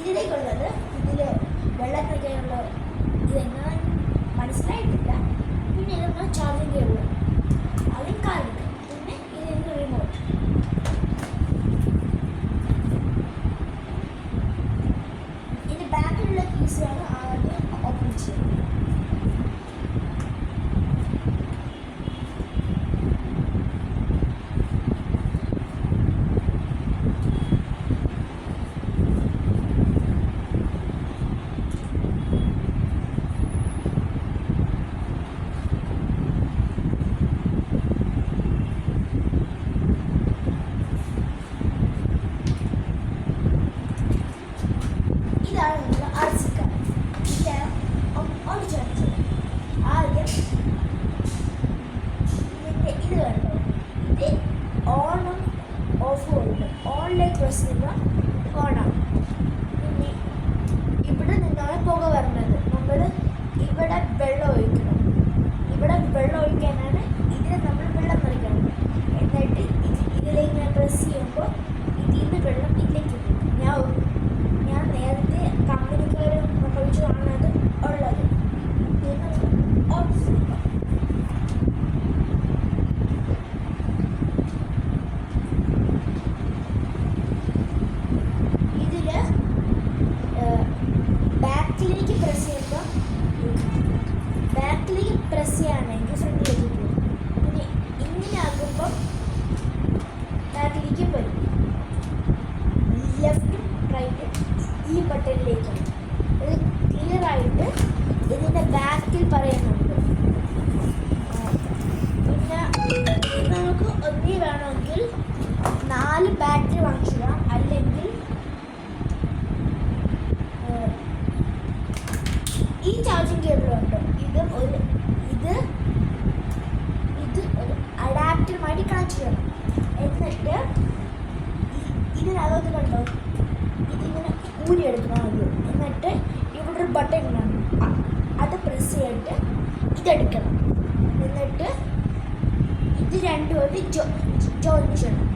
ഇതിലേക്കുള്ളത് ഇതിൽ വെള്ളം നിൽക്കാനുള്ള ഇതെങ്ങനെ മനസ്സിലായിട്ടില്ല. പിന്നെ ഇതൊന്ന് ചാർജിങ് കേബിൾ, അതും കാർഡ്, പിന്നെ ഇതിന് റിമോട്ട്. ഇതിൻ്റെ ബാക്കിലുള്ള കീസാണ് ആദ്യം ഓപ്പൺ ചെയ്യുന്നത്. ഇതാണ് നമ്മൾ RC കാർഡ്. ഒന്ന് ചേർച്ചത് ആദ്യം ഇതിൻ്റെ ഇത് കണ്ടോ, ഇത് ഓണും ഓഫും ഉണ്ട്. ഓണിലേക്ക് പ്രസ് ചെയ്യുക, ഓണാണ്. പിന്നെ ഇവിടെ നിന്നാണ് പുക വരുന്നത്. നമ്മൾ ഇവിടെ വെള്ളം ഒഴിക്കണം. ഇവിടെ വെള്ളം ഒഴിക്കാനാണ് ഇതിൽ നമ്മൾ വെള്ളം നിറയ്ക്കണം. എന്നിട്ട് ഇതിലേക്ക് ഞാൻ പ്രസ് ചെയ്യുമ്പോൾ ഇതിൽ നിന്ന് വെള്ളം ഇതിലേക്ക് പോകും. ഞാൻ നേരത്തെ കമ്പനിക്കാർ ഒഴിച്ചതാണ് അത് ഉള്ളത്. ഇതിൽ ബാക്കിലേക്ക് പ്രസ് ചെയ്യുമ്പോൾ ബാക്കിലേക്ക് പ്രസ് ചെയ്യുകയാണെങ്കിൽ ഫ്രണ്ടിലേക്ക് പോകും. പിന്നെ ഇങ്ങനെ ആകുമ്പോൾ ബാക്കിലേക്ക് വരും. ലെഫ്റ്റും റൈറ്റും ഈ ബട്ടണിലേക്കാണ്. ഇത് ക്ലിയർ ആയിട്ട് ഇതിൻ്റെ ബാക്കിൽ പറയുന്നുണ്ട്. പിന്നെ നമുക്ക് ഒന്നേ വേണമെങ്കിൽ 4 ബാറ്ററി വാങ്ങിച്ചിടാം, അല്ലെങ്കിൽ ഈ ചാർജിങ് കേബിളുണ്ട്. ഇത് ഒരു അഡാപ്റ്ററുമായിട്ട് കണക്ട് ചെയ്യണം. എന്നിട്ട് ഇതിനകത്ത് കണ്ടോ, ഇതിങ്ങനെ ഊരിയെടുക്കണം ആദ്യം. എന്നിട്ട് ഇവിടെ ഒരു ബട്ടൺ കാണും, അത് പ്രസ് ചെയ്തിട്ട് ഇതെടുക്കണം. എന്നിട്ട് ഇത് രണ്ടുമായിട്ട് ജോയിൻ ചെയ്യണം.